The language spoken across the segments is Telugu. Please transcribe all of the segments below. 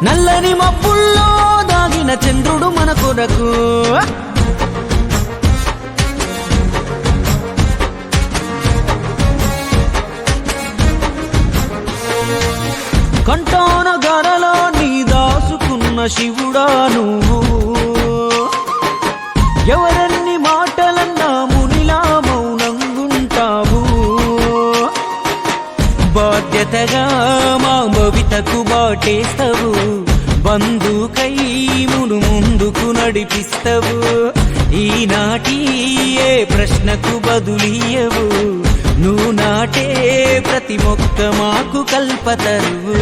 నల్లని మబ్బుల్లో దాగిన చంద్రుడు మన కొరకు కంటాన గరలో నీ దాసుకున్న శివుడా నువ్వు ఎవరన్ని మాటలన్నా మునిలా మౌనంగుంటావు బాధ్యతగా మా భవితకు బాటేస్తావు బంధుకై ముందుకు నడిపిస్తావు ఈనాటి ఏ ప్రశ్నకు బదులియవు నువ్వు నాటే ప్రతి మొక్క మాకు కల్పతరువు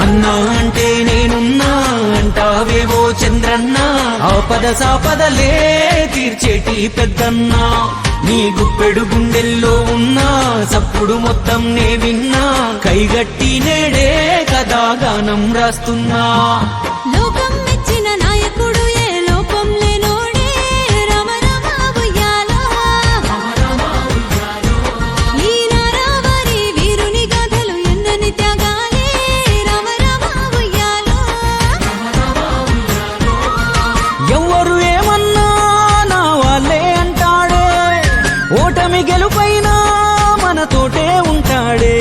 అన్నా అంటే నేనున్నా అంటావేవో చంద్రన్న ఆపద సాపదలే తీర్చేటి పెద్దన్నా నీ గుప్పెడు గుండెల్లో ఉన్నా సప్పుడు మొత్తం నే విన్నా కైగట్టి నేడే కదా గానం రాస్తున్నా లోకం మెచ్చిన నాయకుడు ఏ లోపం లేనోడే రామ రామ ఉయ్యాలో ఈ నారావారి వీరుని గాథలు ఎన్నని త్యాగాలే రామ రామ ఉయ్యాలో ఎవ్వరు ఏమన్నా నా వాళ్ళే అంటాడే ఓటమి గెలుపైనా మనతోటే ఉంటాడే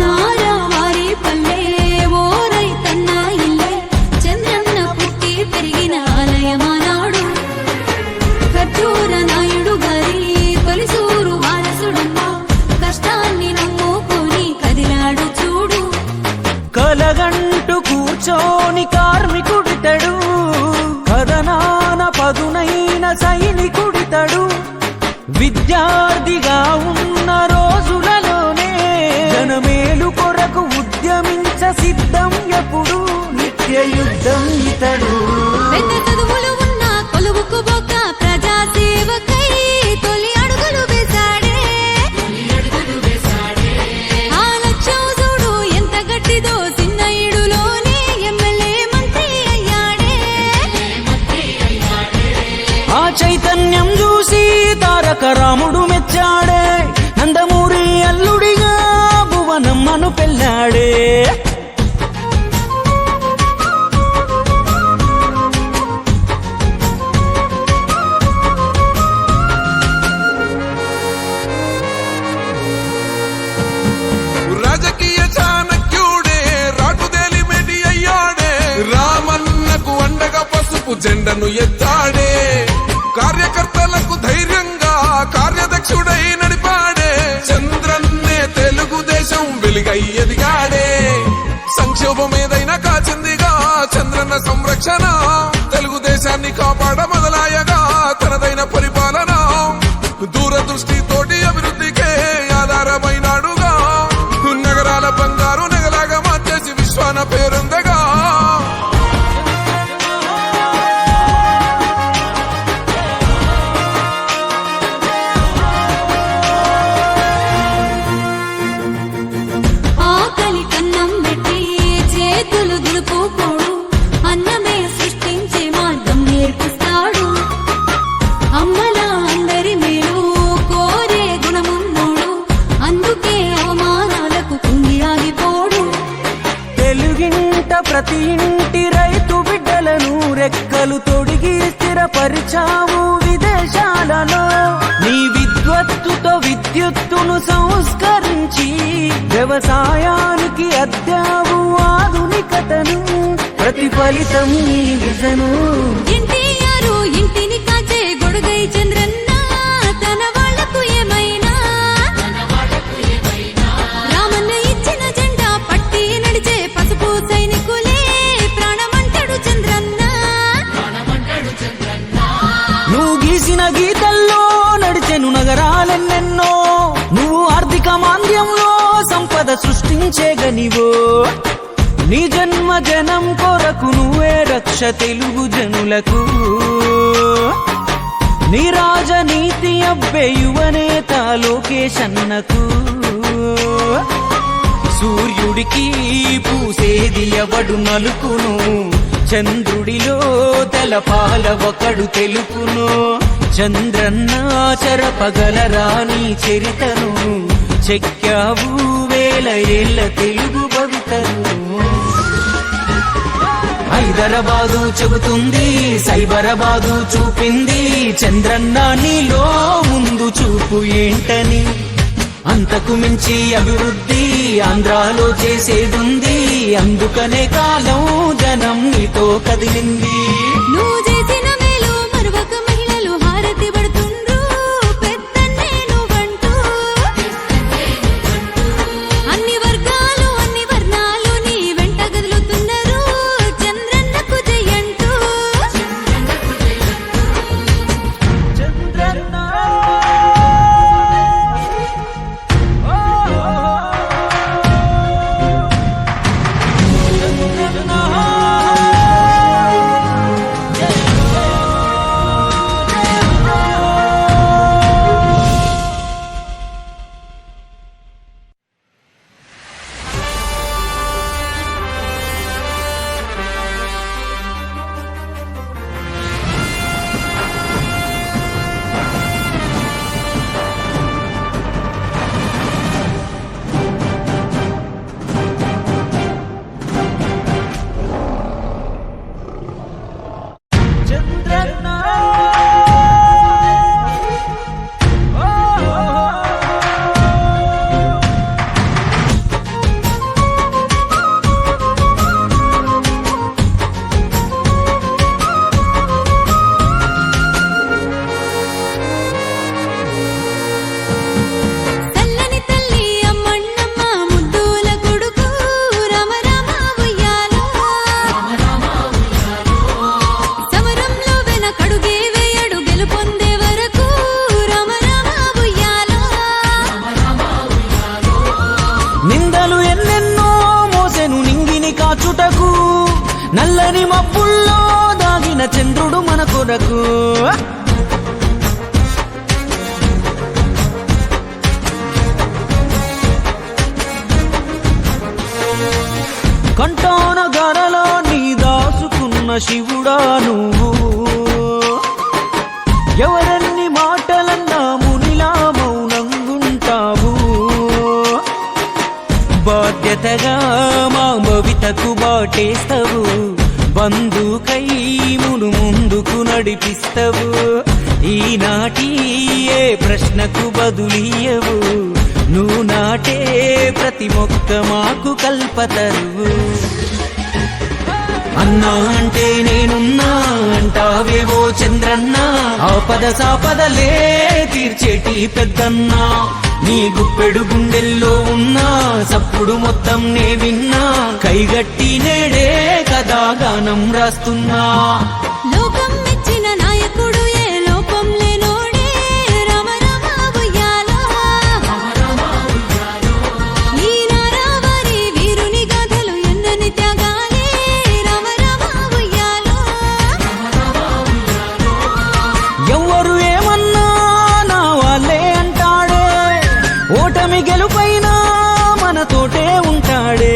నారావారి పల్లె ఓ రైతన్న ఇల్లే చంద్రన్న పుట్టి పెరిగిన ఆలయమానాడు ఖర్జూర నాయుడు గారి తొలిసూరు వారసుడమ్మ కష్టాన్ని నమ్ముకొని కదిలాడు చూడు కలగంటు కూర్చోని కార్మికుడితడు కథనాన పదునైన సైనికుడితడు విద్యార్థిగా ఉన్న రోజులలోనే జనమేలు కొరకు ఉద్యమించ సిద్ధం ఎప్పుడు నిత్య యుద్ధం ఇతడు పెద్ద చదువులు ఉన్న కొలువుకు బొక్క ప్రజాసేవకై తొలి అడుగులు వేశాడే ఆ లక్ష్యం చూడు ఎంత గట్టిదో చిన్న ఈడులోనే ఎమ్మెల్యే మంత్రి అయ్యాడే ఆ చైతన్యం చూసి తారక రాముడు మెచ్చాడే నందమూరి అల్లుడిగా భువనమ్మను పెళ్ళాడే రాజకీయ చాణక్యుడే రాటుదేలి మెడి అయ్యాడే రామన్నకు అండగా పసుపు జెండను ఎత్తాడే కార్యకర్తలకు ధైర్యంగా కార్యదక్షుడై నడిపాడే చంద్రన్నే తెలుగుదేశం వెలుగై ఎదిగాడే సంక్షోభం ఏదైనా కాచిందిగా చంద్రన్న సంరక్షణ తెలుగుదేశాన్ని కాపాడ మొదలాయగా తనదైన పరిపాలన దూరదృష్టితోటి అభివృద్ధికే ఆధారమైనాడుగా నగరాల బంగారు నగలాగా మార్చేసి విశ్వాన పేరుందగా ఆకలి కన్నం పెట్టి చేతులు దులుపుకోడు అన్నమే సృష్టించే మార్గం నేర్పిస్తాడు అమ్మల అందరి మేలు కోరే గుణమున్నోడు అందుకే అవమానాలకు కుంగి ఆగిపోడు తెలుగింట ప్రతి ఇంటి రైతు బిడ్డలను రెక్కలు తొడిగి స్థిరపరిచావు విదేశాలలో నీ విద్వత్తుతో విద్యుత్తును సంస్కరించి వ్యవసాయానికి అద్దావు ఆధునికతను ప్రతిఫలితం నీ విజను ఎన్టీఆర్ ఇంటిని కాచే గొడుగై చంద్రన్న తన వాళ్ళ సృష్టించేగనివో నీ జన్మ జనం కొరకు నువ్వే రక్ష తెలుగు జనులకు నీ రాజనీతి అబ్బే యువనేత లోకేష్ అన్నకు సూర్యుడికి పూసేది ఎవడు నలుపును చంద్రుడిలో తలపాల ఒకడు తెలుపును చంద్రన్న చెరపగలరా నీ చరితను చెక్కావు వేల ఏళ్ళ తెలుగు భవితను హైదరాబాదు చెబుతుంది సైబరాబాదు చూపింది చంద్రన్న నీలో ముందు చూపు ఏంటని అంతకు మించి అభివృద్ధి ఆంధ్రాలో చేసేదుంది అందుకనే కాలం జనం నీతో కదిలింది నువ్వు చేసిన మేలు మరొక మహిళలు హారతి పడుతుండ్రు పెద్దన్నే నువ్వంటూ అన్ని వర్గాలు అన్ని వర్ణాలు నీ వెంట కదులుతున్నారు చంద్రన్నకు జయంటూ చంద్రన్న చల్లని తల్లి అమ్మన్నమ్మ ముద్దుల కొడుకు రామ రామ ఉయ్యాలో సమరంలో వెనకడుగే వేయడు గెలుపొందే వరకు రామ రామ ఉయ్యాలో నిందలు ఎన్నెన్నో మోసెను నింగిని కాచుటకు నల్లని మబ్బుల్లో దాగిన చంద్రుడు మన కొరకు కంటాన గరలో నీ దాసుకున్న శివుడా నువ్వు ఎవరన్ని మాటలన్నా మునిలా మౌనంగుంటావు బాధ్యతగా మా భవితకు బాటేస్తావు బంధుకై మును ముందుకు నడిపిస్తావు ఈనాటి ఏ ప్రశ్నకు బదులియవు నువ్వు నాటే ప్రతి మొక్క మాకు కల్పతరువు అన్నా అంటే నేనున్నా అంటావేవో చంద్రన్న ఆపద సాపదలే తీర్చేటి పెద్దన్నా నీ గుప్పెడు గుండెల్లో ఉన్నా సప్పుడు మొత్తం నే విన్నా కైగట్టి నేడే కదా గానం రాస్తున్నా లోకం మెచ్చిన నాయకుడు ఏ లోపం లేనోడే రామ రామ ఉయ్యాలో ఈ నారావారి వీరుని గాథలు ఎన్నని త్యాగాలే రామ రామ ఉయ్యాలో ఎవ్వరు ఏమన్నా నా వాళ్ళే అంటాడే ఓటమి గెలుపైనా మనతోటే ఉంటాడే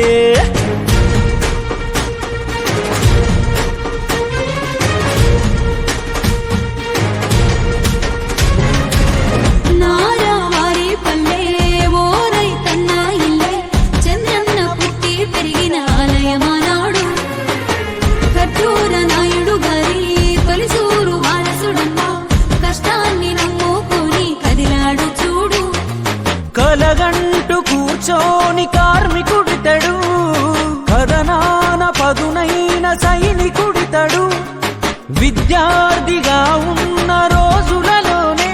నారావారి పల్లె ఓ రైతన్న ఇల్లే చంద్రన్న పుట్టి పెరిగిన ఆలయమానాడు కట్టూర నాయుడు గారి తొలిసూరు వారసుడన్న కష్టాన్ని నమ్ముకొని కదిలాడు చూడు కలగంటు కూర్చోని కార్మికుడితడు కథనాన పదునైన సైనికుడితడు విద్యార్థిగా ఉన్న రోజులలోనే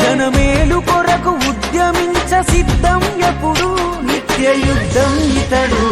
జనమేలు కొరకు ఉద్యమించ సిద్ధం ఎప్పుడు నిత్య యుద్ధం ఇతడు